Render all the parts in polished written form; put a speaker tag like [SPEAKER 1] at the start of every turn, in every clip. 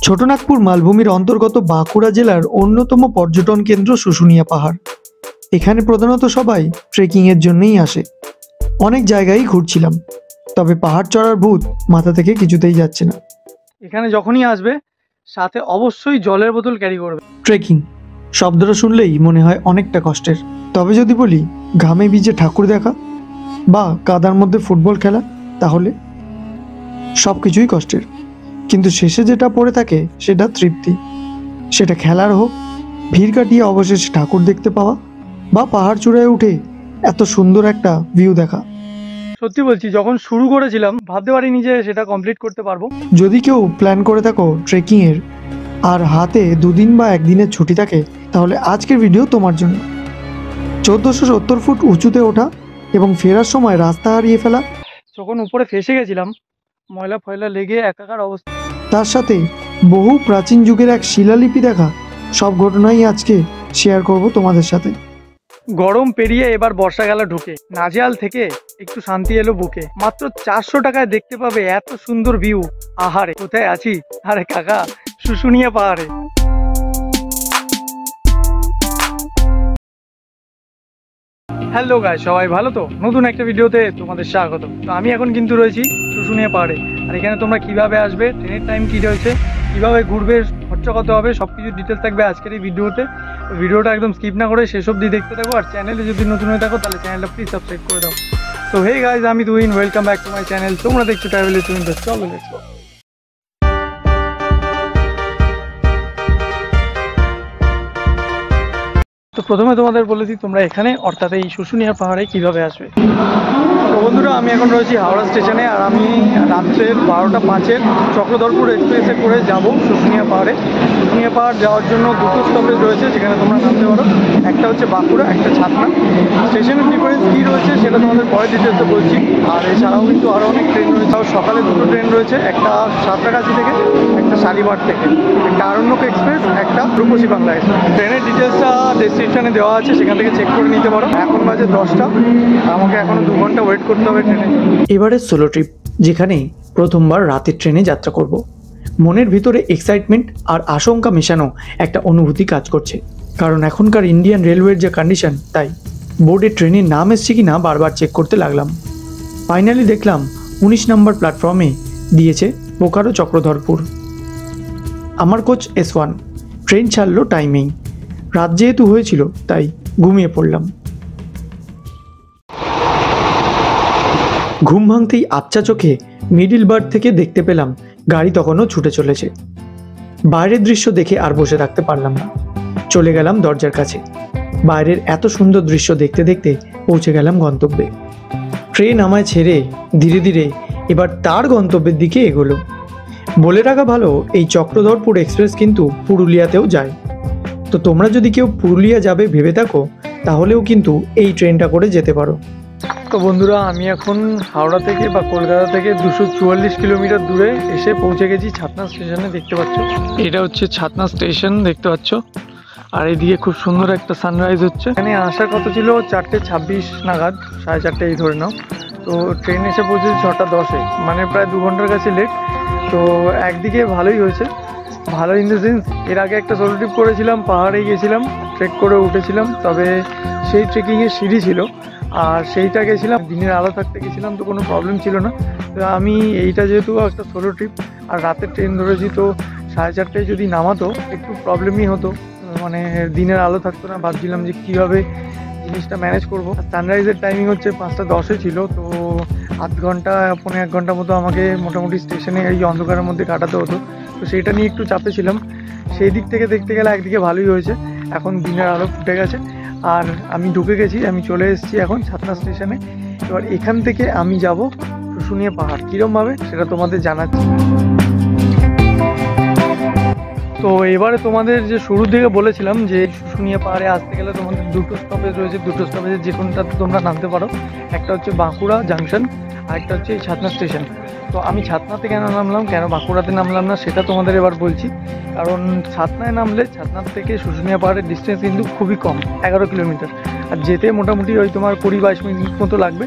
[SPEAKER 1] ছোটনাগপুর মালভূমির অন্তর্গত বাঁকুড়া জেলার অন্যতম পর্যটন কেন্দ্র শুশুনিয়া পাহাড়। এখানে প্রধানত সবাই ট্রেকিংয়ের জন্যই আসে। অনেক জায়গায় ঘুরছিলাম, তবে পাহাড় চড়ার ভূত মাথা থেকে কিছুতেই যাচ্ছে না।
[SPEAKER 2] এখানে যখনই আসবে সাথে অবশ্যই জলের বোতল ক্যারি করবে।
[SPEAKER 1] ট্রেকিং শব্দটা শুনলেই মনে হয় অনেকটা কষ্টের, তবে যদি বলি ঘামে ভিজে ঠাকুর দেখা বা কাদার মধ্যে ফুটবল খেলা, তাহলে সব কিছুই কষ্টের, কিন্তু শেষে যেটা পড়ে থাকে সেটা তৃপ্তি। সেটা খেলার হোক, ভিড় কাটিয়ে অবশেষে ঠাকুর দেখতে পাওয়া, বা পাহাড় চূড়ায় উঠে এত সুন্দর একটা ভিউ দেখা।
[SPEAKER 2] সত্যি বলছি, যখন শুরু করেছিলাম ভাবতে পারিনি যে সেটা কমপ্লিট করতে পারবো।
[SPEAKER 1] যদি কেউ প্ল্যান করে থাকো ট্রেকিংয়ের আর হাতে 2 দিন বা 1 দিনের ছুটি থাকে, তাহলে আজকের ভিডিও তোমার জন্য। 1470 ফুট উঁচুতে ওঠা এবং ফেরার সময় রাস্তা হারিয়ে ফেলা,
[SPEAKER 2] যখন উপরে ফেসে গেছিলাম ময়লা ফয়লা লেগে একাকার অবস্থা,
[SPEAKER 1] তার সাথে বহু প্রাচীন যুগের এক শিলালিপি দেখা, সব ঘটনাই আজকে শেয়ার করব তোমাদের সাথে।
[SPEAKER 2] গরম পেরিয়ে এবার বর্ষাকালে ঢুকে নাজেহাল থেকে একটু শান্তি এলো বুকে। মাত্র 400 টাকায় দেখতে পাবে এত সুন্দর ভিউ। আহারে, কোথায় আছি? আরে কাকা, শুশুনিয়া পাহাড়ে। হ্যালো গাইস, সবাই ভালো তো? নতুন একটা ভিডিওতে তোমাদের স্বাগত। তো আমি এখন কিন্তু রয়েছি শুশুনিয়া পাহাড়ে। আর এখানে তোমরা কিভাবে আসবে, ট্রেনের টাইম কী রয়েছে, কিভাবে ঘুরবে, খরচা কত হবে, সব কিছু ডিটেলস থাকবে আজকের এই ভিডিওতে। ভিডিওটা একদম স্কিপ না করে শেষ অবধি দেখতে থাকো। আর চ্যানেলে যদি নতুন হয়ে থাকো তাহলে চ্যানেলটা প্লিজ সাবস্ক্রাইব করে দাও। তো হে গাইস, আমি Tuhin, welcome back to my channel. তোমরা দেখছো ট্রাভেল উইথ তুহিন। চলো লেটস গো। তো প্রথমে তোমাদের বলে দিই তোমরা এখানে অর্থাৎ এই শুশুনিয়া পাহাড়ে কিভাবে আসবে। তো বন্ধুরা, আমি এখন রয়েছি হাওড়া স্টেশনে। আর আমি রাত্রের 12:05 চক্রধরপুর এক্সপ্রেসে করে যাব শুশুনিয়া পাহাড়ে। শুশুনিয়া পাহাড় যাওয়ার জন্য 2টো স্টপেজ রয়েছে যেখানে তোমরা নামতে পারো। একটা হচ্ছে বাঁকুড়া, একটা ছাতনা। স্টেশনের ডিফারেন্স কী রয়েছে সেটা তোমাদের পরে ডিটেলসে বলছি। আর এছাড়াও কিন্তু আরও অনেক ট্রেন রয়েছে। আর সকালে 2টো ট্রেন রয়েছে, একটা সাঁতরাগাছি থেকে, একটা শালিমার থেকে, একটা আরণ্যক এক্সপ্রেস, একটা রূপসী বাংলা এক্সপ্রেস। ট্রেনের ডিটেলসটা ডেসক্রিপশানে দেওয়া আছে, সেখান থেকে চেক করে নিতে পারো। এখন বাজে 10টা, আমাকে এখনও 2 ঘন্টা ওয়েট করতে হবে ট্রেনে।
[SPEAKER 1] এবারে সোলো ট্রিপ, যেখানে প্রথমবার রাতের ট্রেনে যাত্রা করব। মনের ভিতরে এক্সাইটমেন্ট আর আশঙ্কা মেশানো একটা অনুভূতি কাজ করছে, কারণ এখনকার ইন্ডিয়ান রেলওয়ের যে কন্ডিশন, তাই বোর্ডে ট্রেনের নাম এসছে কি না বারবার চেক করতে লাগলাম। ফাইনালি দেখলাম 19 নম্বর প্ল্যাটফর্মে দিয়েছে বোকারো চক্রধরপুর। আমার কোচ S1। ট্রেন ছাড়লো টাইমিং। রাত যেহেতু হয়েছিল তাই ঘুমিয়ে পড়লাম। ঘুম ভাঙতেই আবছা চোখে মিডিল বার্থ থেকে দেখতে পেলাম গাড়ি তখনও ছুটে চলেছে। বাইরের দৃশ্য দেখে আর বসে থাকতে পারলাম না, চলে গেলাম দরজার কাছে। বাইরের এত সুন্দর দৃশ্য দেখতে দেখতে পৌঁছে গেলাম গন্তব্যে। ট্রেন আমায় ছেড়ে ধীরে ধীরে এবার তার গন্তব্যের দিকে এগোলো। বলে রাখা ভালো, এই চক্রধরপুর এক্সপ্রেস কিন্তু পুরুলিয়াতেও যায়। তো তোমরা যদি কেউ পুরুলিয়া যাবে ভেবে থাকো, তাহলেও কিন্তু এই ট্রেনটা করে যেতে পারো।
[SPEAKER 2] তো বন্ধুরা, আমি এখন হাওড়া থেকে বা কলকাতা থেকে 244 কিলোমিটার দূরে এসে পৌঁছে গেছি ছাতনা স্টেশনে। দেখতে পাচ্ছ, এটা হচ্ছে ছাতনা স্টেশন, দেখতে পাচ্ছ। আর এইদিকে খুব সুন্দর একটা সানরাইজ হচ্ছে। এখানে আসার কথা ছিল 4:26 নাগাদ, 4:30 এই ধরে নাও। তো ট্রেন এসে পৌঁছেছে 6:10-এ, মানে প্রায় 2 ঘন্টার কাছে লেট। তো একদিকে ভালোই হয়েছে, ভালো ইন দ্য সেন্স, এর আগে একটা সোলো ট্রিপ করেছিলাম, পাহাড়ে গেছিলাম, ট্রেক করে উঠেছিলাম, তবে সেই ট্রেকিংয়ের সিঁড়ি ছিল আর সেইটা গেছিলাম, দিনের আলো থাকতে গেছিলাম, তো কোনো প্রবলেম ছিল না। তো আমি এইটা যেহেতু একটা সোলো ট্রিপ আর রাতের ট্রেন ধরেছি, তো 4:30টায় যদি নামাতো একটু প্রবলেমই হতো, মানে দিনের আলো থাকতো না। ভাবছিলাম যে কীভাবে জিনিসটা ম্যানেজ করবো। সানরাইজের টাইমিং হচ্ছে 5:10-এ ছিল, তো আধ ঘন্টা 1.5 ঘন্টা মতো আমাকে মোটামুটি স্টেশনে এই অন্ধকারের মধ্যে কাটাতে হতো। তো সেইটা নিয়ে একটু চাপে ছিলাম। সেই দিক থেকে দেখতে গেলে একদিকে ভালোই হয়েছে, এখন দিনের আলো ফুটে গেছে আর আমি ঢুকে গেছি। আমি চলে এসেছি এখন ছাতনা স্টেশনে। এবার এখান থেকে আমি যাব শুশুনিয়া পাহাড়। কীরমভাবে সেটা তোমাদের জানাচ্ছি। তো এবারে তোমাদের যে শুরুর দিকে বলেছিলাম যে শুশুনিয়া পাহাড়ে আসতে গেলে তোমাদের 2টো স্টপেজ রয়েছে। 2টো স্টপেজের যে কোনটাতে তোমরা নামতে পারো। একটা হচ্ছে বাঁকুড়া জাংশন আর একটা হচ্ছে ছাতনা স্টেশন। তো আমি ছাতনাতে কেন নামলাম, কেন বাঁকুড়াতে নামলাম না, সেটা তোমাদের এবার বলছি। কারণ ছাতনায় নামলে ছাতনার থেকে শুশুনিয়া পাহাড়ের ডিস্টেন্স কিন্তু খুবই কম, 11 কিলোমিটার। আর যেতে মোটামুটি ওই তোমার 20-22 মিনিট মতো লাগবে।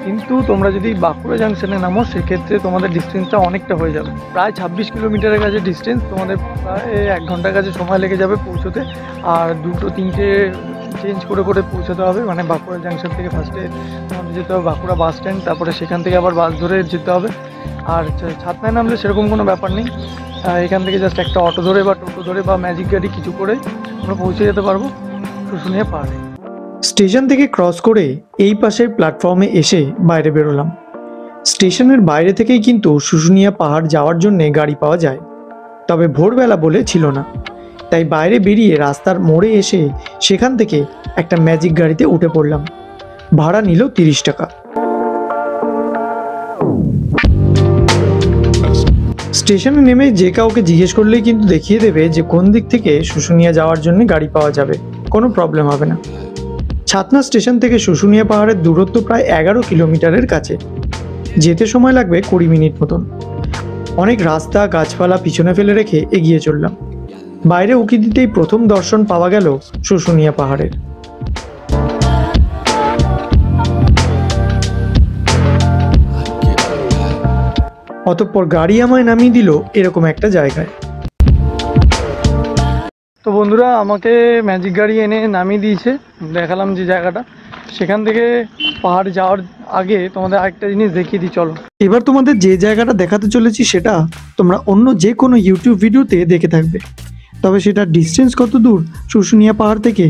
[SPEAKER 2] কিন্তু তোমরা যদি বাঁকুড়া জাংশনে নামো সেক্ষেত্রে তোমাদের ডিস্টেন্সটা অনেকটা হয়ে যাবে, প্রায় 26 কিলোমিটারের কাছে ডিস্টেন্স, তোমাদের প্রায় 1 ঘন্টার কাছে সময় লেগে যাবে পৌঁছোতে। আর 2-3টে চেঞ্জ করে করে পৌঁছাতে হবে, মানে বাঁকুড়া জাংশন থেকে ফার্স্টে তোমাদের যেতে হবে বাঁকুড়া বাস স্ট্যান্ড, তারপরে সেখান থেকে আবার বাস ধরে যেতে হবে। আর ছাতনায় নামলে সেরকম কোনো ব্যাপার নেই, এখান থেকে জাস্ট একটা অটো ধরে বা টোটো ধরে বা ম্যাজিক গাড়ি কিছু করে আমরা পৌঁছে যেতে পারবো শুশুনিয়া পাহাড়ে।
[SPEAKER 1] স্টেশন থেকে ক্রস করে এই পাশের প্ল্যাটফর্মে এসে বাইরে বেরোলাম। স্টেশনের বাইরে থেকেই কিন্তু শুশুনিয়া পাহাড় যাওয়ার জন্য গাড়ি পাওয়া যায়, তবে ভোরবেলা বলে ছিল না। তাই বাইরে বেরিয়ে রাস্তার মোড়ে এসে সেখান থেকে একটা ম্যাজিক গাড়িতে উঠে পড়লাম। ভাড়া নিল 30 টাকা। স্টেশনে নেমে যে কাউকে জিজ্ঞেস করলেই কিন্তু দেখিয়ে দেবে যে কোন দিক থেকে শুশুনিয়া যাওয়ার জন্য গাড়ি পাওয়া যাবে, কোনো প্রবলেম হবে না। ছাতনা স্টেশন থেকে শুশুনিয়া পাহাড়ের দূরত্ব প্রায় 11 কিলোমিটারের কাছে, যেতে সময় লাগবে 20 মিনিট মতন। অনেক রাস্তা গাছপালা পিছনে ফেলে রেখে এগিয়ে চললাম। বাইরে উঁকি দিতেই প্রথম দর্শন পাওয়া গেল শুশুনিয়া পাহাড়ের। অতঃপর গাড়ি আমায় নামিয়ে দিল এরকম একটা জায়গায়।
[SPEAKER 2] তো বন্ধুরা আমাকে ম্যাজিক গাড়ি এনে নামিয়ে দিয়েছে, দেখালাম যে জায়গাটা, সেখান থেকে পাহাড় যাওয়ার আগে তোমাদের আরেকটা জিনিস দেখিয়ে দিই, চলো।
[SPEAKER 1] এবার তোমাদের যে জায়গাটা দেখাতে চলেছি সেটা তোমরা অন্য যে কোনো ইউটিউব ভিডিওতে দেখে থাকবে, তবে সেটা ডিস্টেন্স কত দূর শুশুনিয়া পাহাড় থেকে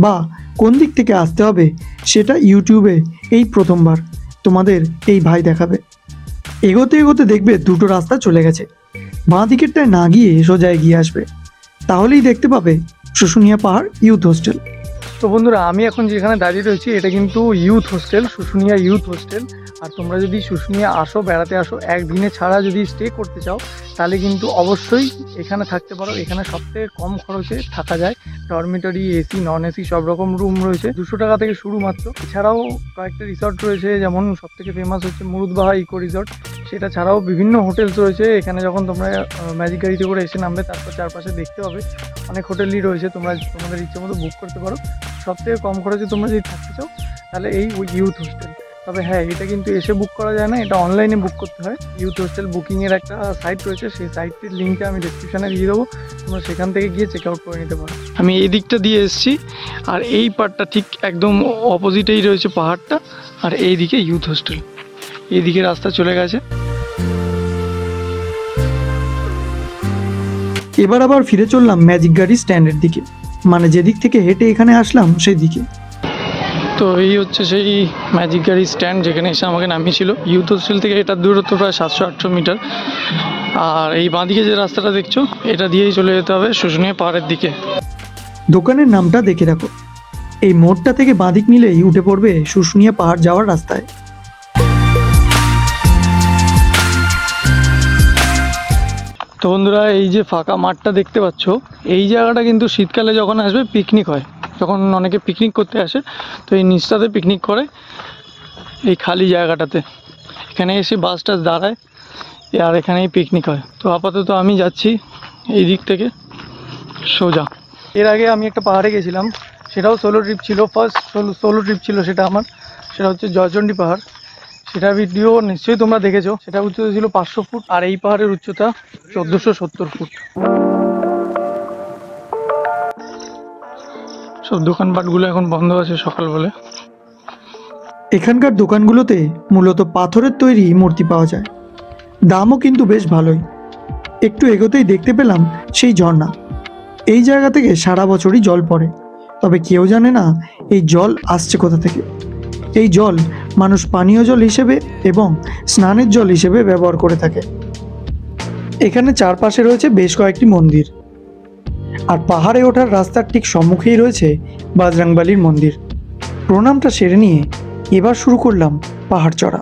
[SPEAKER 1] বা কোন দিক থেকে আসতে হবে সেটা ইউটিউবে এই প্রথমবার তোমাদের এই ভাই দেখাবে। এগোতে এগোতে দেখবে দুটো রাস্তা চলে গেছে, বাঁ দিকেরটায় না গিয়ে সোজা এগিয়ে আসবে, তাহলেই দেখতে পাবে শুশুনিয়া পাহাড় ইউথ হোস্টেল।
[SPEAKER 2] তো বন্ধুরা আমি এখন যেখানে দাঁড়িয়ে রয়েছি এটা কিন্তু youth hostel, Shushunia youth hostel. আর তোমরা যদি শুশুনিয়া আসো, বেড়াতে আসো, একদিনে ছাড়া যদি স্টে করতে চাও তাহলে কিন্তু অবশ্যই এখানে থাকতে পারো। এখানে সবথেকে কম খরচে থাকা যায়, ডরমিটরি, এসি, নন এসি সব রকম রুম রয়েছে, 200 টাকা থেকে শুরু মাত্র। এছাড়াও কয়েকটা রিসর্ট রয়েছে, যেমন সবথেকে ফেমাস হচ্ছে মুরুদবাহা ইকো রিসর্ট। সেটা ছাড়াও বিভিন্ন হোটেলস রয়েছে। এখানে যখন তোমরা ম্যাজিক গাড়িতে করে এসে নামবে তারপর চারপাশে দেখতে পাবে অনেক হোটেলই রয়েছে, তোমরা তোমাদের ইচ্ছে মতো বুক করতে পারো। সবথেকে কম খরচে তোমরা যদি থাকতে চাও তাহলে এই ইউথ হোস্টেল। তবে হ্যাঁ, এটা কিন্তু এসে বুক করা যায় না, এটা অনলাইনে বুক করতে হয়। ইউথ হোস্টেল বুকিংয়ের একটা সাইট রয়েছে, সেই সাইটটির লিঙ্কটা আমি ডেসক্রিপশানে দিয়ে দেবো, তোমরা সেখান থেকে গিয়ে চেক আউট করে নিতে পারো। আমি এই দিকটা দিয়ে এসেছি, আর এই পার্টটা ঠিক একদম অপোজিটেই রয়েছে পাহাড়টা, আর এই দিকে ইউথ হোস্টেল, এইদিকে রাস্তা চলে গেছে।
[SPEAKER 1] এবার আবার ফিরে চললাম ম্যাজিক গাড়ি স্ট্যান্ডের দিকে, মানে যেদিক থেকে হেঁটে এখানে আসলাম সেই দিকে।
[SPEAKER 2] তো এই হচ্ছে সেই ম্যাজিক গাড়ি স্ট্যান্ড যেখানে এসে আমাকে নামিয়েছিল। ইউথ হোস্টেল থেকে এটার দূরত্ব প্রায় 700-800 মিটার। আর এই বাঁদিকে যে রাস্তাটা দেখছো এটা দিয়েই চলে যেতে হবে শুশুনিয়া পাহাড়ের দিকে।
[SPEAKER 1] দোকানের নামটা দেখে রাখো, এই মোড়টা থেকে বাঁদিক নিলেই উঠে পড়বে শুশুনিয়া পাহাড় যাওয়ার রাস্তায়।
[SPEAKER 2] তো বন্ধুরা এই যে ফাঁকা মাঠটা দেখতে পাচ্ছ, এই জায়গাটা কিন্তু শীতকালে যখন আসবে পিকনিক হয়, যখন অনেকে পিকনিক করতে আসে তো এই নিচটাতে পিকনিক করে, এই খালি জায়গাটাতে। এখানে এসে বাস টাস দাঁড়ায় আর এখানেই পিকনিক হয়। তো আপাতত আমি যাচ্ছি এই দিক থেকে সোজা। এর আগে আমি একটা পাহাড়ে গেছিলাম, সেটাও সোলো ট্রিপ ছিল, ফার্স্ট সোলো ট্রিপ ছিল সেটা আমার। সেটা হচ্ছে জয়চণ্ডী পাহাড়, সেটা ভিডিও নিশ্চয়ই তোমরা দেখেছো। সেটা উচ্চতা ছিল 500 ফুট, আর এই পাহাড়ের উচ্চতা 1470 ফুট। সব দোকানপাটগুলো এখন বন্ধ আছে সকাল বলে।
[SPEAKER 1] এখানকার দোকানগুলোতে মূলত পাথরের তৈরি মূর্তি পাওয়া যায়, দামও কিন্তু বেশ ভালোই। একটু এগোতেই দেখতে পেলাম সেই ঝর্ণা। এই জায়গা থেকে সারা বছরই জল পড়ে, তবে কেউ জানে না এই জল আসছে কোথা থেকে। এই জল মানুষ পানীয় জল হিসেবে এবং স্নানের জল হিসেবে ব্যবহার করে থাকে। এখানে চারপাশে রয়েছে বেশ কয়েকটি মন্দির, আর পাহাড়ে ওঠার রাস্তার ঠিক সম্মুখেই রয়েছে বজরংবলীর মন্দির। প্রণামটা সেরে নিয়ে এবার শুরু করলাম পাহাড় চড়া।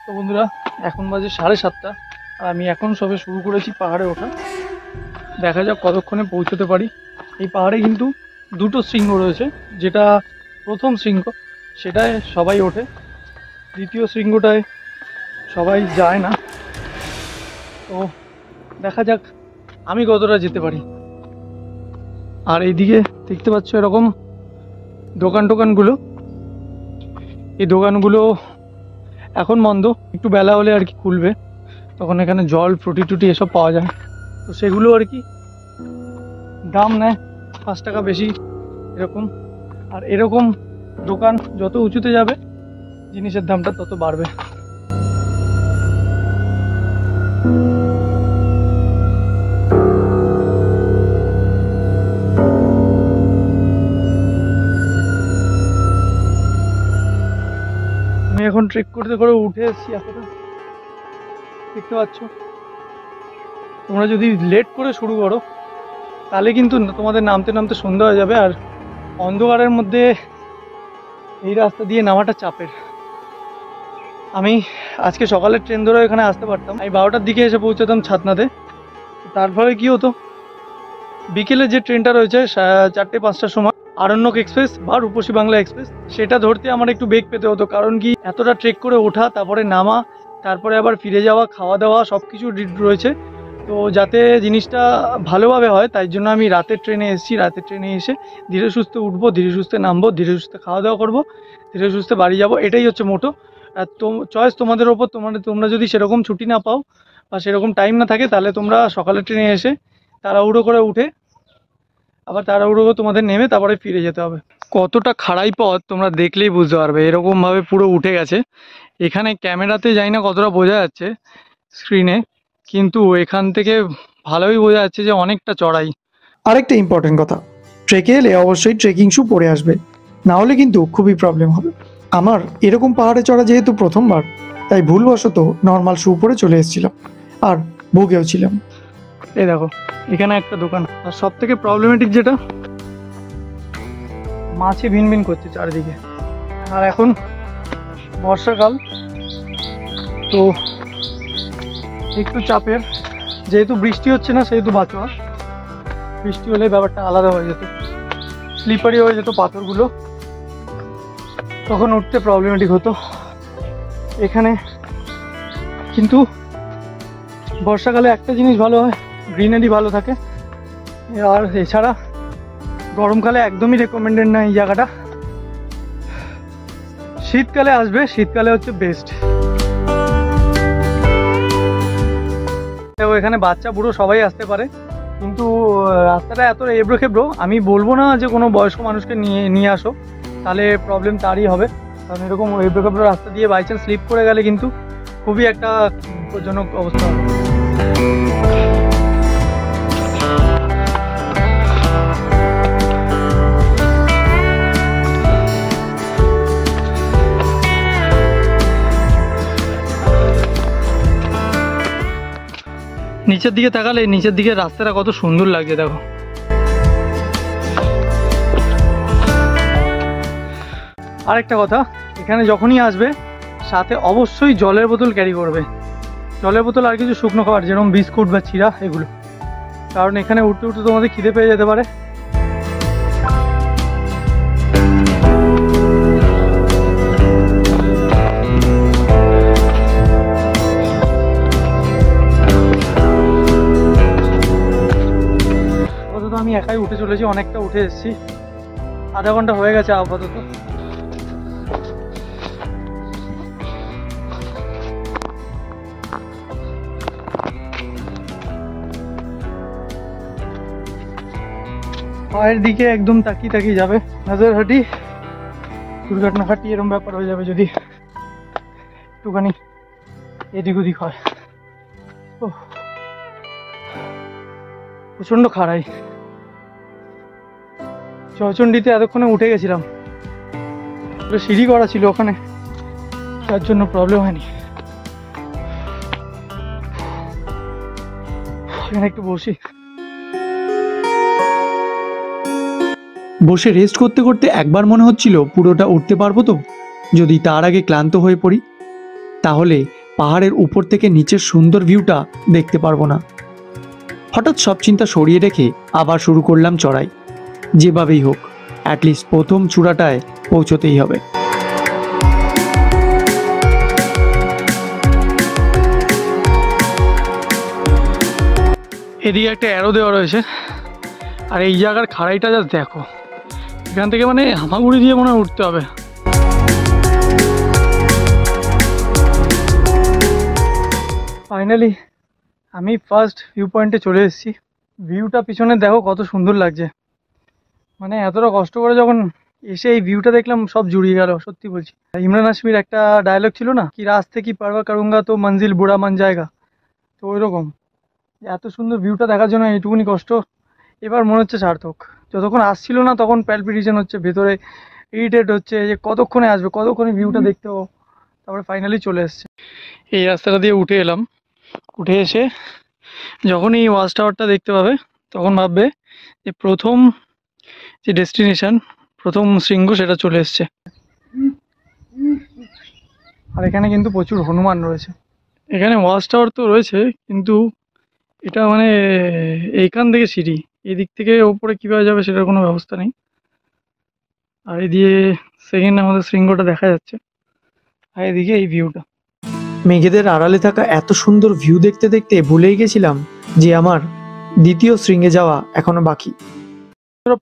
[SPEAKER 2] তো বন্ধুরা এখন বাজে 7:30, আর আমি এখন সবে শুরু করেছি পাহাড়ে ওঠা। দেখা যাক কতক্ষণে পৌঁছতে পারি। এই পাহাড়ে কিন্তু দুটো শৃঙ্গ রয়েছে, যেটা প্রথম শৃঙ্গ সেটায় সবাই ওঠে, দ্বিতীয় শৃঙ্গটায় সবাই যায় না, তো দেখা যাক আমি কতটা যেতে পারি। আর এইদিকে দেখতে পাচ্ছ এরকম দোকানগুলো, এই দোকানগুলো এখন বন্ধ, একটু বেলা হলে আর কি খুলবে, তখন এখানে জল ফ্রুটি টুটি এসব পাওয়া যায়। তো সেগুলো আর কি দাম নেয় 5 টাকা বেশি এরকম। আর এরকম দোকান যত উঁচুতে যাবে জিনিসের দামটা তত বাড়বে। আমি এখন ট্রেক করতে করে উঠে এসেছি এতটা, দেখতে পাচ্ছ। তোমরা যদি লেট করে শুরু করো তাহলে কিন্তু তোমাদের নামতে নামতে সন্ধ্যা হয়ে যাবে, আর অন্ধকারের মধ্যে এই রাস্তা দিয়ে নামাটা চাপের। আমি আজকে সকালের ট্রেন ধরে এখানে আসতে পারতাম, আমি 12টার দিকে এসে পৌঁছাতাম ছাতনাতে। তার ফলে কী হতো, বিকেলে যে ট্রেনটা রয়েছে 4টে-5টার সময় আরণ্যক এক্সপ্রেস বা রূপসী বাংলা এক্সপ্রেস, সেটা ধরতে আমার একটু বেগ পেতে হতো। কারণ কি, এতটা ট্রেক করে ওঠা, তারপরে নামা, তারপরে আবার ফিরে যাওয়া, খাওয়া দাওয়া সব কিছু রয়েছে। তো যাতে জিনিসটা ভালোভাবে হয় তাই জন্য আমি রাতের ট্রেনে এসেছি। রাতের ট্রেনে এসে ধীরে সুস্থে উঠবো, ধীরে সুস্থে নামবো, ধীরে সুস্থে খাওয়া দাওয়া করবো, ধীরে সুস্থে বাড়ি যাব, এটাই হচ্ছে মোটো। আর চয়েস তোমাদের ওপর। তোমরা যদি সেরকম ছুটি না পাও বা সেরকম টাইম না থাকে তাহলে তোমরা সকালের ট্রেনে এসে তাড়াহুড়ো করে উঠে আবার তাড়াহুড়ো করে তোমাদের নেমে তারপরে ফিরে যেতে হবে। কতটা খাড়াই পথ তোমরা দেখলেই বুঝতে পারবে, এরকমভাবে পুরো উঠে গেছে। এখানে ক্যামেরাতে যাই না কতটা বোঝা যাচ্ছে স্ক্রিনে, কিন্তু এখান থেকে ভালোই বোঝা যাচ্ছে যে অনেকটা চড়াই।
[SPEAKER 1] আরেকটা ইম্পর্টেন্ট কথা, ট্রেকে এলে অবশ্যই ট্রেকিং শ্যু পরে আসবে, না হলে কিন্তু খুবই প্রবলেম হবে। আমার এরকম পাহাড়ে চড়া যেহেতু প্রথমবার, তাই ভুলবশত নর্মাল শ্যু পরে চলে এসেছিলাম আর ভুগেও ছিলাম।
[SPEAKER 2] এই দেখো এখানে একটা দোকান, আর সব থেকে প্রবলেমেটিক যেটা, মাছি ভিনভিন করছে চারিদিকে। আর এখন বর্ষাকাল, তো একটু চাপের। যেহেতু বৃষ্টি হচ্ছে না সেহেতু বাঁচোয়া, বৃষ্টি হলে ব্যাপারটা আলাদা হয়ে যেত, স্লিপারি হয়ে যেত পাথরগুলো, তখন উঠতে প্রবলেমেটিক হতো। এখানে কিন্তু বর্ষাকালে একটা জিনিস ভালো হয়, গ্রিনারি ভালো থাকে। আর এছাড়া গরমকালে একদমই রেকমেন্ডেড না এই জায়গাটা। শীতকালে আসবে, শীতকালে হচ্ছে বেস্ট। এখানে বাচ্চা বুড়ো সবাই আসতে পারে, কিন্তু রাস্তাটা এত এবড়ো খেবড়ো, আমি বলবো না যে কোনো বয়স্ক মানুষকে নিয়ে আসো, তাহলে প্রবলেম তারই হবে। কারণ এরকম এবড়ো খেবড়ো রাস্তা দিয়ে বাই চান্স স্লিপ করে গেলে কিন্তু খুবই একটা বিপজ্জনক অবস্থা হবে। নিচের দিকে তাকালে নিচের দিকে রাস্তাটা কত সুন্দর লাগছে দেখো। আরেকটা কথা, এখানে যখনই আসবে সাথে অবশ্যই জলের বোতল ক্যারি করবে। জলের বোতল আর কিছু শুকনো খাবার যেরকম বিস্কুট বা চিড়া এগুলো, কারণ এখানে উঠতে উঠতে তোমাদের খিদে পেয়ে যেতে পারে। আমি একাই উঠে চলেছি, অনেকটা উঠে এসেছি, আধা ঘন্টা হয়ে গেছে আপাতত। পায়ের দিকে একদম তাকিয়ে তাকিয়ে যাবে, নজর হাঁটি দুর্ঘটনা ঘাটি এরকম ব্যাপার হয়ে যাবে যদি একটুখানি এদিক ওদিক হয়। প্রচন্ড খাড়াই। চৌচন্ডিতে এতক্ষণে উঠে গেছিলাম, সিঁড়ি করা ছিল ওখানে, তার জন্য প্রবলেম হয়নি। এখানে একটু বসে
[SPEAKER 1] রেস্ট করতে করতে একবার মনে হচ্ছিল পুরোটা উঠতে পারবো তো, যদি তার আগে ক্লান্ত হয়ে পড়ি তাহলে পাহাড়ের উপর থেকে নিচের সুন্দর ভিউটা দেখতে পারবো না। হঠাৎ সব চিন্তা সরিয়ে রেখে আবার শুরু করলাম চড়াই। যেভাবেই হোক অ্যাটলিস্ট প্রথম চূড়াটায় পৌঁছতেই হবে।
[SPEAKER 2] এদিকে একটা অ্যারো দেওয়া রয়েছে, আর এই জায়গার খাড়াইটা জাস্ট দেখো, এখান থেকে মানে হামাগুড়ি দিয়ে মনে হয় উঠতে হবে। ফাইনালি আমি ফার্স্ট ভিউ পয়েন্টে চলে এসেছি। ভিউটা পিছনে দেখো কত সুন্দর লাগছে, মানে এতটা কষ্ট করে যখন এসে এই ভিউটা দেখলাম সব জুড়িয়ে গেল, সত্যি বলছি। ইমরান হাশমির একটা ডায়লগ ছিল না, কি রাস্তে কি পারবা করুঙ্গা তো মঞ্জিল বুড়া মান জায়গা, তো ওই রকম এত সুন্দর ভিউটা দেখার জন্য এইটুকুনি কষ্ট এবার মনে হচ্ছে সার্থক। যতক্ষণ আসছিল না তখন প্যালপিটেশন হচ্ছে, ভেতরে ইরিটেট হচ্ছে যে কতক্ষণে আসবে, কতক্ষণে ভিউটা দেখতে হবো। তারপরে ফাইনালি চলে এসছে। এই রাস্তাটা দিয়ে উঠে এলাম, উঠে এসে যখন এই ওয়াচ টাওয়ারটা দেখতে পাবে তখন ভাববে যে প্রথম যে ডেস্টিনেশন, প্রথম শৃঙ্গ সেটা চলে এসছে। আর এখানে কিন্তু প্রচুর হনুমান রয়েছে। এখানে ওয়াচ টাওয়ার তো রয়েছে, কিন্তু এটা মানে এইখান থেকে সিঁড়ি, এদিক থেকে ওপরে কীভাবে যাবে সেটার কোনো ব্যবস্থা নেই। আর এদিকে সেকেন্ড আমাদের শৃঙ্গটা দেখা যাচ্ছে, আর এদিকে এই ভিউটা।
[SPEAKER 1] মেঘেদের আড়ালে থাকা এত সুন্দর ভিউ দেখতে দেখতে ভুলেই গেছিলাম যে আমার দ্বিতীয় শৃঙ্গে যাওয়া এখনো বাকি।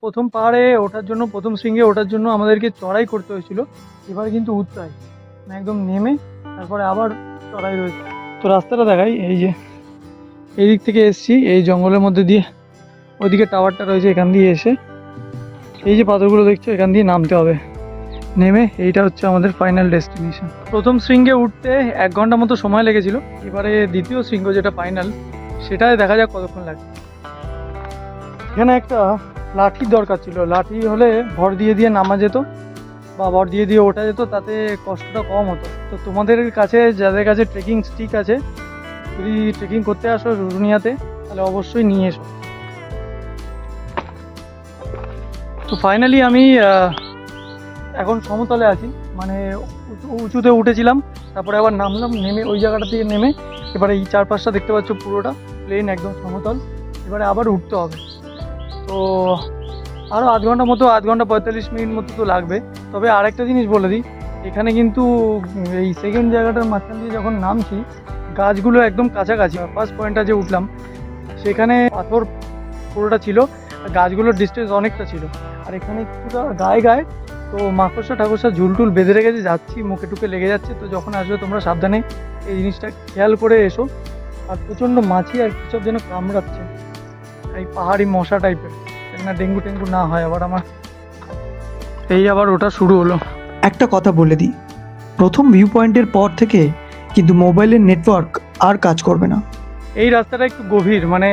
[SPEAKER 2] প্রথম পাহাড়ে ওঠার জন্য, প্রথম শৃঙ্গে ওঠার জন্য আমাদেরকে চড়াই করতে হয়েছিল, এবার কিন্তু উঠতাই একদম নেমে তারপরে আবার চড়াই রয়েছে। তো রাস্তাটা দেখাই, এই যে এই দিক থেকে এসছি, এই জঙ্গলের মধ্যে দিয়ে ওইদিকে টাওয়ারটা রয়েছে, এখান দিয়ে এসে এই যে পাথরগুলো দেখছো এখান দিয়ে নামতে হবে, নেমে এইটা হচ্ছে আমাদের ফাইনাল ডেস্টিনেশন। প্রথম শৃঙ্গে উঠতে 1 ঘন্টা মতো সময় লেগেছিল, এবারে দ্বিতীয় শৃঙ্গ যেটা ফাইনাল সেটাই দেখা যাক কতক্ষণ লাগে। এখানে একটা লাঠির দরকার ছিল, লাঠি হলে ভর দিয়ে দিয়ে নামা যেত বা ভর দিয়ে দিয়ে ওঠা যেত, তাতে কষ্টটা কম হতো। তো তোমাদের কাছে যাদের কাছে ট্রেকিং স্টিক আছে, যদি ট্রেকিং করতে আসো রুনিয়াতে তাহলে অবশ্যই নিয়ে এসো। তো ফাইনালি আমি এখন সমতলে আছি, মানে উঁচুতে উঠেছিলাম, তারপরে আবার নামলাম, নেমে ওই জায়গাটা থেকে নেমে এবারে এই চারপাশটা দেখতে পাচ্ছ পুরোটা প্লেন, একদম সমতল। এবারে আবার উঠতে হবে, তো আরও 8 ঘন্টা মতো, 8 ঘন্টা 45 মিনিট মতো তো লাগবে। তবে আরেকটা জিনিস বলে দিই, এখানে কিন্তু এই সেকেন্ড জায়গাটার মাঝখান দিয়ে যখন নামছি গাছগুলো একদম কাছাকাছি। ফার্স্ট পয়েন্টটা যে উঠলাম সেখানে পাথর পুরোটা ছিল, আর গাছগুলোর ডিস্টেন্স অনেকটা ছিল, আর এখানে কিছুটা গায়ে গায়ে তো মাকড়সা ঠাকুরসা ঝুলটুল বেঁধে রেখেছে, যাচ্ছি মুখে টুকে লেগে যাচ্ছে। তো যখন আসবে তোমরা সাবধানে এই জিনিসটা খেয়াল করে এসো। আর প্রচণ্ড মাছি আর কিসব যেন কামড়াচ্ছে, এই পাহাড়ি মশা টাইপের, না ডেঙ্গু টেঙ্গু না হয় আবার আমার। এই আবার ওটা শুরু হলো।
[SPEAKER 1] একটা কথা বলে দিই, প্রথম ভিউ পয়েন্টের পর থেকে কিন্তু মোবাইলের নেটওয়ার্ক আর কাজ করবে না।
[SPEAKER 2] এই রাস্তাটা একটু গভীর, মানে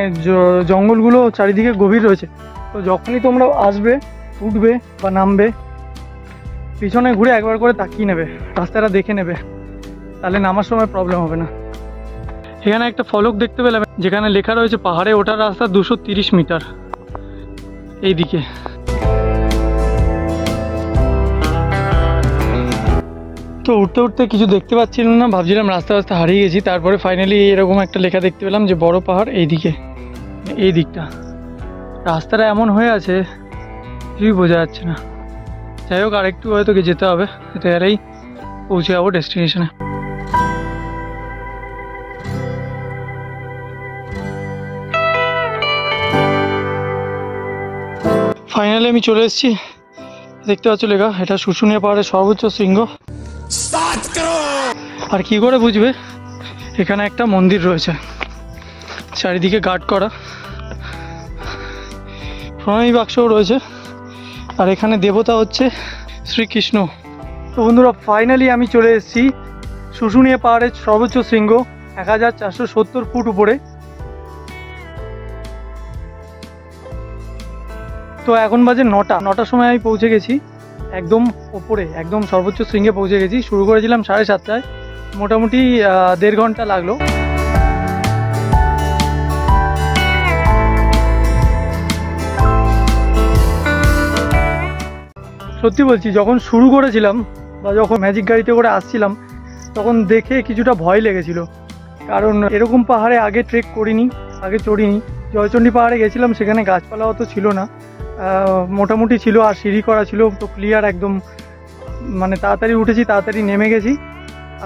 [SPEAKER 2] জঙ্গলগুলো চারিদিকে গভীর রয়েছে। তো যখনই তোমরা আসবে, উঠবে বা নামবে, পিছনে ঘুরে একবার করে তাকিয়ে নেবে, রাস্তাটা দেখে নেবে, তাহলে নামার সময় প্রবলেম হবে না। এখানে একটা ফলক দেখতে পেলাম যেখানে লেখা রয়েছে পাহাড়ে ওঠার রাস্তা 230 মিটার এইদিকে। তো উঠতে উঠতে কিছু দেখতে পাচ্ছিলাম না, ভাবছিলাম রাস্তা রাস্তা হারিয়ে গেছি। তারপরে ফাইনালি এরকম একটা লেখা দেখতে পেলাম যে বড় পাহাড় এইদিকে, এই দিকটা। রাস্তাটা এমন হয়ে আছে কিছুই বোঝা যাচ্ছে না। যাই হোক, আরেকটু হয়তো যেতে হবে, এতে গেলেই পৌঁছে যাবো ডেস্টিনেশনে। ফাইনালি আমি চলে এসেছি, দেখতে পাচ্ছ লেখা, এটা শুশুনিয়া পাহাড়ের সর্বোচ্চ শৃঙ্গ। আর কি করে বুঝবে, এখানে একটা মন্দির রয়েছে, চারিদিকে গার্ড করা, প্রণামী বাক্সও রয়েছে, আর এখানে দেবতা হচ্ছে শ্রীকৃষ্ণ। তো বন্ধুরা ফাইনালি আমি চলে এসেছি শুশুনিয়া পাহাড়ের সর্বোচ্চ শৃঙ্গ, 1470 ফুট উপরে। তো এখন বাজে 9টার সময় আমি পৌঁছে গেছি একদম ওপরে, একদম সর্বোচ্চ শৃঙ্গে পৌঁছে গেছি। শুরু করেছিলাম 7:30টায়, মোটামুটি 1.5 ঘন্টা লাগলো। সত্যি বলছি, যখন শুরু করেছিলাম বা যখন ম্যাজিক গাড়িতে করে আসছিলাম তখন দেখে কিছুটা ভয় লেগেছিল, কারণ এরকম পাহাড়ে আগে ট্রেক করিনি, আগে চড়িনি। জয়চণ্ডী পাহাড়ে গেছিলাম, সেখানে গাছপালা অত ছিল না, মোটামুটি ছিল, আর সিঁড়ি করা ছিল, তো ক্লিয়ার একদম, মানে তাড়াতাড়ি উঠেছি, তাড়াতাড়ি নেমে গেছি,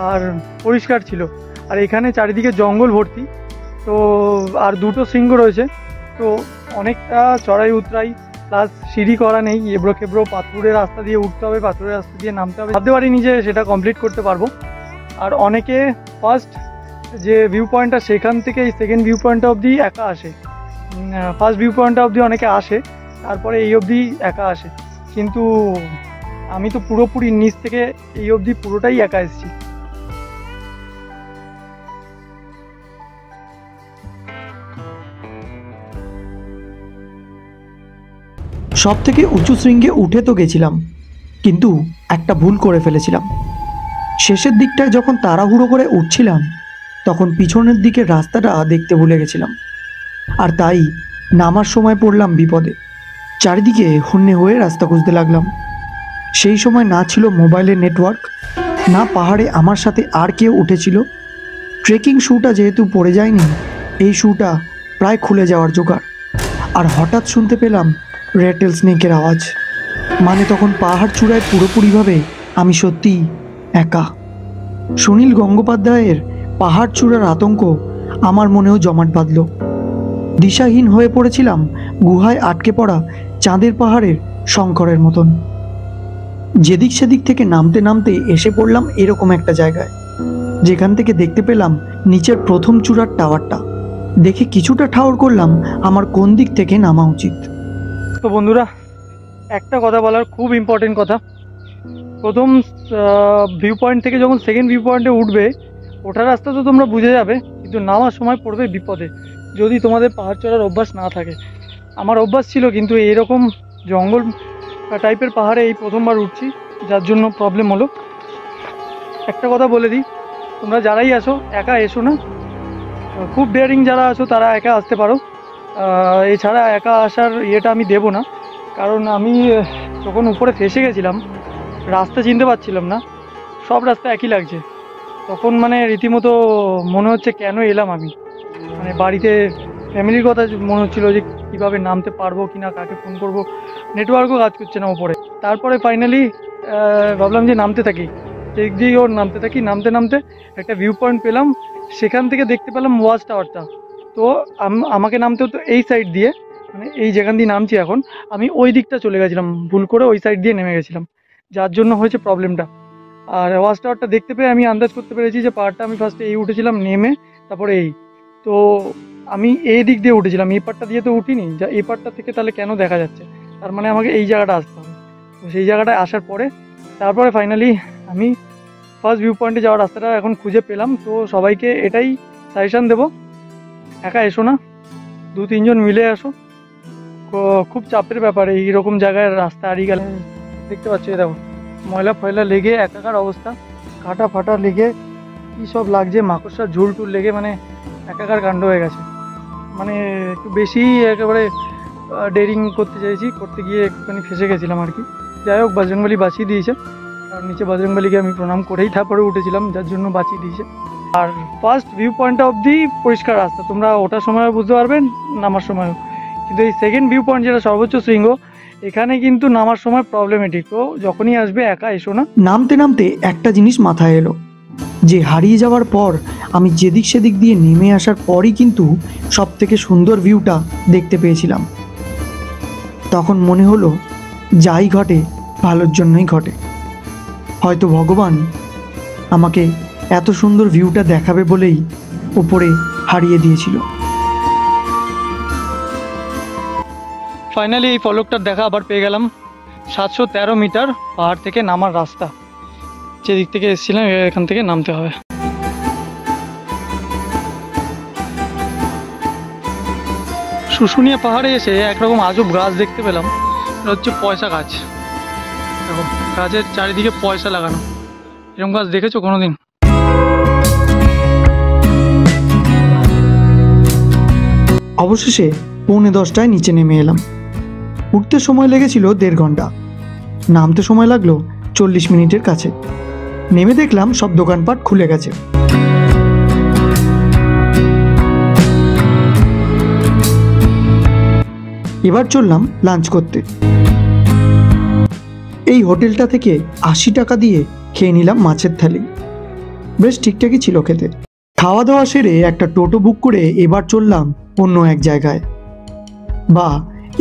[SPEAKER 2] আর পরিষ্কার ছিল। আর এখানে চারিদিকে জঙ্গল ভর্তি, তো আর দুটো শৃঙ্গ রয়েছে, তো অনেকটা চড়াই উতরাই প্লাস সিঁড়ি করা নেই, এবড়ো খেবড়ো পাথরের রাস্তা দিয়ে উঠতে হবে, পাথরের রাস্তা দিয়ে নামতে হবে। ভাবতে পারিনি যে সেটা কমপ্লিট করতে পারবো। আর অনেকে ফার্স্ট যে ভিউ পয়েন্টটা সেখান থেকে এই সেকেন্ড ভিউ পয়েন্টটা অবধি একা আসে, ফার্স্ট ভিউ পয়েন্টটা অবধি অনেকে আসে, তারপরে এই অবধি একা আসে, কিন্তু আমি তো পুরোপুরি নিচ থেকে এই অবধি পুরোটাই একা এসেছি।
[SPEAKER 1] সব থেকে উঁচু শৃঙ্গে উঠে তো গেছিলাম, কিন্তু একটা ভুল করে ফেলেছিলাম। শেষের দিকটায় যখন তাড়াহুড়ো করে উঠছিলাম তখন পিছনের দিকের রাস্তাটা দেখতে ভুলে গেছিলাম, আর তাই নামার সময় পড়লাম বিপদে। চারিদিকে হন্যে হয়ে রাস্তা খুঁজতে লাগলাম। সেই সময় না ছিল মোবাইলের নেটওয়ার্ক, না পাহাড়ে আমার সাথে আর কেউ উঠেছিল। ট্রেকিং শ্যুটা যেহেতু পড়ে যায়নি, এই শ্যুটা প্রায় খুলে যাওয়ার জোগাড়। আর হঠাৎ শুনতে পেলাম রেটেল স্নেকের আওয়াজ। মানে তখন পাহাড় চূড়ায় পুরোপুরিভাবে আমি সত্যিই একা। সুনীল গঙ্গোপাধ্যায়ের পাহাড় চূড়ার আতঙ্ক আমার মনেও জমাট বাঁধল। দিশাহীন হয়ে পড়েছিলাম গুহায় আটকে পড়া চাঁদের পাহাড়ের শঙ্করের মতন। যেদিক সেদিক থেকে নামতে নামতে এসে পড়লাম এরকম একটা জায়গায়, যেখান থেকে দেখতে পেলাম নিচের প্রথম চূড়ার টাওয়ারটা। দেখে কিছুটা ঠাউর করলাম আমার কোন দিক থেকে নামা উচিত।
[SPEAKER 2] তো বন্ধুরা, একটা কথা বলার, খুব ইম্পর্টেন্ট কথা, প্রথম ভিউ পয়েন্ট থেকে যখন সেকেন্ড ভিউ পয়েন্টে উঠবে, ওঠার রাস্তা তো তোমরা বুঝে যাবে, কিন্তু নামার সময় পড়বে বিপদে যদি তোমাদের পাহাড় চড়ার অভ্যাস না থাকে। আমার অভ্যাস ছিল, কিন্তু এরকম জঙ্গল টাইপের পাহাড়ে এই প্রথমবার উঠছি, যার জন্য প্রবলেম হলো। একটা কথা বলে দিই, তোমরা যারাই আসো একা এসো না। খুব ডেয়ারিং যারা আছো তারা একা আসতে পারো, এছাড়া একা আসার ইয়েটা আমি দেবো না। কারণ আমি যখন উপরে ফেসে গেছিলাম, রাস্তা চিনতে পারছিলাম না, সব রাস্তা একই লাগছে। তখন মানে রীতিমতো মনে হচ্ছে কেন এলাম আমি, মানে বাড়িতে ফ্যামিলির কথা মনে হচ্ছিলো যে কীভাবে নামতে পারবো কি না, কাকে ফোন করব, নেটওয়ার্কও কাজ করছে না উপরে। তারপরে ফাইনালি ভাবলাম যে নামতে থাকি, দিক দিয়ে ওর নামতে থাকি। নামতে নামতে একটা ভিউ পয়েন্ট পেলাম, সেখান থেকে দেখতে পেলাম ওয়াচ টাওয়ারটা। তো আমাকে নামতে হতো এই সাইড দিয়ে, মানে এই যেখান দিয়ে নামছি এখন, আমি ওই দিকটা চলে গেছিলাম, ভুল করে ওই সাইড দিয়ে নেমে গেছিলাম, যার জন্য হয়েছে প্রবলেমটা। আর ওয়াচ টাওয়ারটা দেখতে পেয়ে আমি আন্দাজ করতে পেরেছি যে পাহাড়টা আমি ফার্স্টে এই উঠেছিলাম, নেমে তারপরে এই, তো আমি এই দিক দিয়ে উঠেছিলাম, এই পাড়টা দিয়ে তো উঠিনি, যা এই পাড়টা থেকে তাহলে কেন দেখা যাচ্ছে, তার মানে আমাকে এই জায়গাটা আসতে হবে। তো সেই জায়গাটায় আসার পরে তারপরে ফাইনালি আমি ফার্স্ট ভিউ পয়েন্টে যাওয়ার রাস্তাটা এখন খুঁজে পেলাম। তো সবাইকে এটাই সাজেশান দেবো, একা এসো না, 2-3 জন মিলে আসো। খুব চাপের ব্যাপার এইরকম জায়গায় রাস্তা হারিয়ে গেলে। দেখতে পাচ্ছি দেখো, ময়লা ফয়লা লেগে একাকার অবস্থা, কাটা ফাটা লেগে কী সব লাগছে, মাকড়সার ঝুল টুল লেগে মানে একাকার কাণ্ড হয়ে গেছে। মানে একটু বেশি একেবারে ডেরিং করতে চাইছি, করতে গিয়ে একটুখানি ফেসে গেছিলাম আর কি। যাই হোক, বজরংবলী বাঁচিয়ে দিয়েছে, আর নিচে বজরংবলীকে আমি প্রণাম করেই তারপরে উঠেছিলাম, যার জন্য বাঁচিয়ে দিয়েছে। আর ফার্স্ট ভিউ পয়েন্টটা অবধি পরিষ্কার রাস্তা, তোমরা ওঠার সময় বুঝতে পারবেন, নামার সময়ও। কিন্তু এই সেকেন্ড ভিউ পয়েন্ট যেটা সর্বোচ্চ শৃঙ্গ, এখানে কিন্তু নামার সময় প্রবলেমেটিক। তো যখনই আসবে একা এসো না।
[SPEAKER 1] নামতে নামতে একটা জিনিস মাথায় এলো, যে হারিয়ে যাওয়ার পর আমি যেদিক সেদিক দিয়ে নেমে আসার পরই কিন্তু সব থেকে সুন্দর ভিউটা দেখতে পেয়েছিলাম। তখন মনে হলো যাই ঘটে ভালোর জন্যই ঘটে, হয়তো ভগবান আমাকে এত সুন্দর ভিউটা দেখাবে বলেই উপরে হারিয়ে দিয়েছিল।
[SPEAKER 2] ফাইনালি এই ফলকটার দেখা আবার পেয়ে গেলাম। 713 মিটার পাহাড় থেকে নামার রাস্তা, যেদিক থেকে এসেছিলাম এখান থেকে নামতে হবে। শুশুনিয়া পাহাড়ে এসে একরকম আজব গাছ দেখতে পেলাম, এটা হচ্ছে পয়সা গাছ। দেখো, গাছের চারিদিকে পয়সা লাগানো, এরকম গাছ দেখেছো কোনোদিন?
[SPEAKER 1] অবশেষে 9:45 নিচে নেমে এলাম। উঠতে সময় লেগেছিল 1.5 ঘন্টা, নামতে সময় লাগলো 40 মিনিটের কাছে। নেমে দেখলাম সব দোকানপাট খুলে গেছে। এবার চললাম লাঞ্চ করতে। এই হোটেলটা থেকে 80 টাকা দিয়ে খেয়ে নিলাম মাছের থালি, বেশ ঠিকঠাকই ছিল খেতে। খাওয়া দাওয়া সেরে একটা টোটো বুক করে এবার চললাম অন্য এক জায়গায়, বা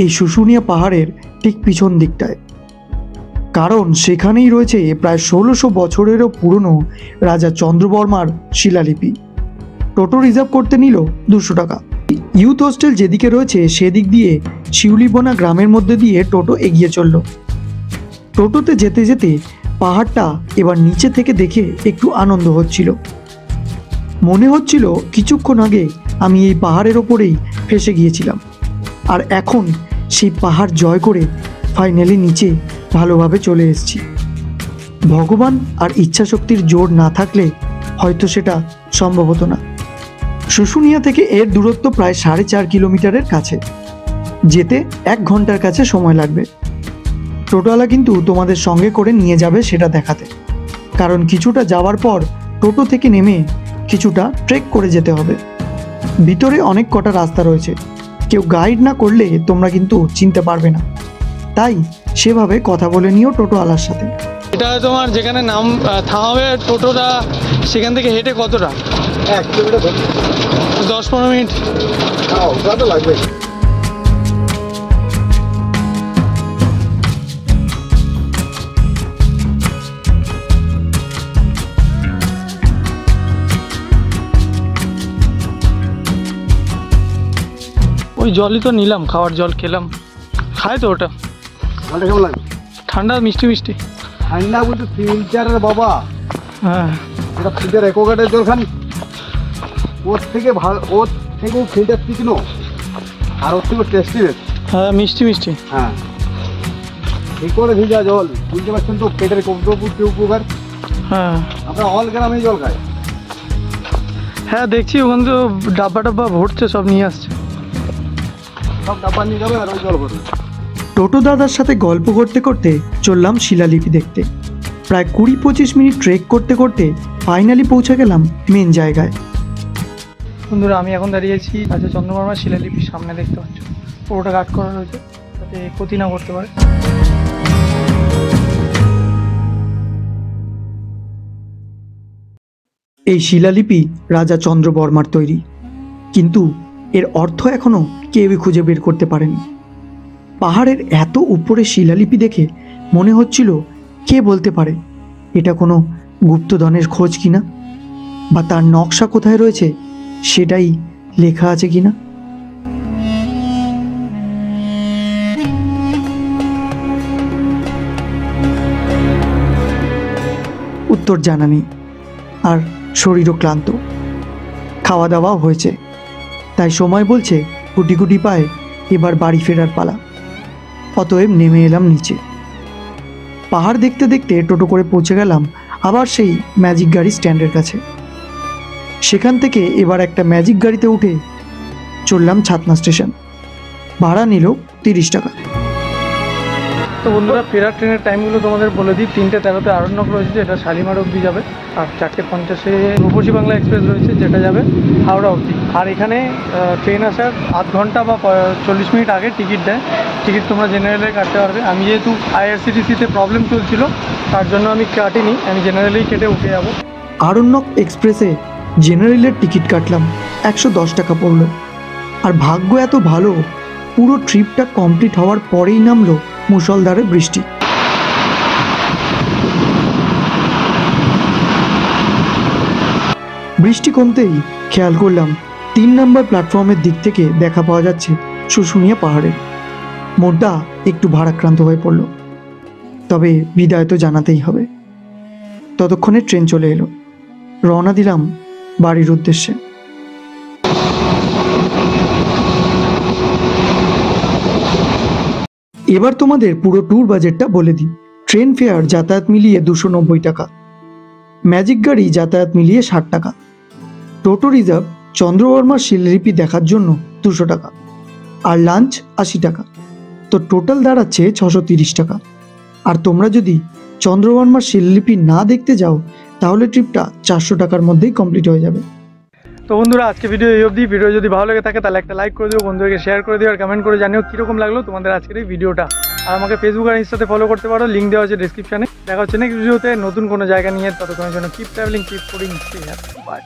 [SPEAKER 1] এই শুশুনিয়া পাহাড়ের ঠিক পিছন দিকটায়। কারণ সেখানেই রয়েছে প্রায় 1600 বছরেরও পুরনো রাজা চন্দ্রবর্মার শিলালিপি। টোটো রিজার্ভ করতে নিল 200 টাকা। ইউথ হোস্টেল যেদিকে রয়েছে সেদিক দিয়ে শিউলিবোনা গ্রামের মধ্যে দিয়ে টোটো এগিয়ে চলল। টোটোতে যেতে যেতে পাহাড়টা এবার নিচে থেকে দেখে একটু আনন্দ হচ্ছিল। মনে হচ্ছিল কিছুক্ষণ আগে আমি এই পাহাড়ের ওপরেই ফেসে গিয়েছিলাম, আর এখন সেই পাহাড় জয় করে ফাইনালি নিচে ভালোভাবে চলে এসেছি। ভগবান আর ইচ্ছাশক্তির জোর না থাকলে হয়তো সেটা সম্ভব হতো না। শুশুনিয়া থেকে এর দূরত্ব প্রায় 4.5 কিলোমিটারের কাছে, যেতে 1 ঘন্টার কাছে সময় লাগবে। টোটোওয়ালা কিন্তু তোমাদের সঙ্গে করে নিয়ে যাবে সেটা দেখাতে, কারণ কিছুটা যাওয়ার পর টোটো থেকে নেমে কিছুটা ট্রেক করে যেতে হবে। ভিতরে অনেক কটা রাস্তা রয়েছে, কেউ গাইড না করলে তোমরা কিন্তু চিনতে পারবে না, তাই সেভাবে কথা বলে নিও টোটোওয়ালার সাথে।
[SPEAKER 2] এটা তোমার যেখানে নাম থামাবে টোটোটা, সেখান থেকে হেঁটে কতটা?
[SPEAKER 3] 1 কিলোমিটার
[SPEAKER 2] 10-15 মিনিট
[SPEAKER 3] লাগবে।
[SPEAKER 2] ওই জলই তো নিলাম, খাওয়ার জল খেলাম। খায় তো ওটা?
[SPEAKER 3] জলটা কেমন লাগে?
[SPEAKER 2] ঠান্ডা মিষ্টি মিষ্টি।
[SPEAKER 3] ঠান্ডা বলতে ফিল্টারের বাবা,
[SPEAKER 2] হ্যাঁ,
[SPEAKER 3] এটা ফিল্টার একোগার্ডের জল খান, ওর থেকে ভালো, ওর থেকেও ফিল্টার তীক্ষ্ণ আর ওর থেকেও টেস্টি বেশি।
[SPEAKER 2] হ্যাঁ, মিষ্টি মিষ্টি।
[SPEAKER 3] হ্যাঁ, ঠিক করে ভিজা জল, বুঝতে পারছেন তো পেটের কতটুকু উপকার।
[SPEAKER 2] হ্যাঁ,
[SPEAKER 3] আমরা অল গ্রামে জল খাই।
[SPEAKER 2] হ্যাঁ দেখছি ওখানে তো ডাব্বা ডাব্বা ভরছে, সব নিয়ে আসছে।
[SPEAKER 3] সব ডাব্বা নিয়ে যাবে আর ওই জল ভরবে।
[SPEAKER 1] টোটো দাদার সাথে গল্প করতে করতে চললাম শিলালিপি দেখতে। প্রায় 20-25 মিনিট ট্রেক করতে করতে ফাইনালি পৌঁছে গেলাম মেন জায়গায়।
[SPEAKER 2] বন্ধুরা, আমি এখন দাঁড়িয়েছি রাজা চন্দ্রবর্মার শিলালিপির সামনে, দেখতে পাচ্ছ পুরোটা গার্ড করা রয়েছে যাতে ক্ষতি না করতে পারে।
[SPEAKER 1] এই শিলালিপি রাজা চন্দ্রবর্মার তৈরি, কিন্তু এর অর্থ এখনো কেউই খুঁজে বের করতে পারেনি। পাহাড়ের এত উপরে শিলালিপি দেখে মনে হচ্ছিল কে বলতে পারে এটা কোনো গুপ্তধনের খোঁজ কিনা, বা তার নকশা কোথায় রয়েছে সেটাই লেখা আছে কিনা। উত্তর জানা নেই, আর শরীরও ক্লান্ত। খাওয়া দাওয়াও হয়েছে, তাই সময় বলছে গুটি গুটি পায়ে এবার বাড়ি ফেরার পালা। অতএব নেমে এলাম নিচে। পাহাড় দেখতে দেখতে টোটো করে পৌঁছে গেলাম আবার সেই ম্যাজিক গাড়ি স্ট্যান্ডের কাছে। সেখান থেকে এবার একটা ম্যাজিক গাড়িতে উঠে চললাম ছাতনা স্টেশন। ভাড়া নিল 30 টাকা।
[SPEAKER 2] তো বন্ধুরা, ফেরার ট্রেনের টাইমগুলো তোমাদের বলে দিই। 3:13-তে আরণ্যক রয়েছে, যেটা শালিমার অবধি যাবে, আর 4:50-এ রূপসী বাংলা এক্সপ্রেস রয়েছে, যেটা যাবে হাওড়া অবধি। আর এখানে ট্রেন আসার আধ ঘন্টা বা 40 মিনিট আগে টিকিট দেয়। টিকিট তোমরা জেনারেলে কাটতে পারবে। আমি যেহেতু আইআরসিটিসিতে প্রবলেম চলছিল, তার জন্য আমি কাটিনি, আমি জেনারেলেই কেটে উঠে যাবো।
[SPEAKER 1] আরণ্যক এক্সপ্রেসে জেনারেলের টিকিট কাটলাম, 110 টাকা পড়লো। আর ভাগ্য এত ভালো, পুরো ট্রিপটা কমপ্লিট হওয়ার পরেই নামলো মুষলধারে বৃষ্টি। বৃষ্টি কমতেই খেয়াল করলাম 3 নম্বর প্ল্যাটফর্মের দিক থেকে দেখা পাওয়া যাচ্ছে শুশুনিয়া পাহাড়ের। মনটা একটু ভারাক্রান্ত হয়ে পড়ল, তবে বিদায় তো জানাতেই হবে। ততক্ষণে ট্রেন চলে এলো, রওনা দিলাম বাড়ির উদ্দেশ্যে। এবার তোমাদের পুরো ট্যুর বাজেটটা বলে দিই। ট্রেন ফেয়ার যাতায়াত মিলিয়ে 290 টাকা, ম্যাজিক গাড়ি যাতায়াত মিলিয়ে 60 টাকা, টোটো রিজার্ভ চন্দ্রবর্মার শিলালিপি দেখার জন্য 200 টাকা, আর লাঞ্চ 80 টাকা। তো টোটাল দাঁড়াচ্ছে 630 টাকা। আর তোমরা যদি চন্দ্রবর্মার শিলালিপি না দেখতে যাও তাহলে ট্রিপটা 400 টাকার মধ্যেই কমপ্লিট হয়ে যাবে।
[SPEAKER 2] তো বন্ধুরা, আজকে ভিডিও এই অবধি। ভিডিও যদি ভালো লেগে থাকে তাহলে একটা লাইক করে দিও, বন্ধুদেরকে শেয়ার করে দিও, আর কমেন্ট করে জানিও কীরকম লাগলো তোমাদের আজকের এই ভিডিওটা। আর আমাকে ফেসবুক আর ইনস্টাতে ফলো করতে পারো, লিঙ্ক দেওয়া আছে ডিসক্রিপশনে। দেখা হচ্ছে নেক্সট ভিডিওতে নতুন কোনো জায়গা নিয়ে। ততক্ষণের জন্য keep travelling, keep fooding, by.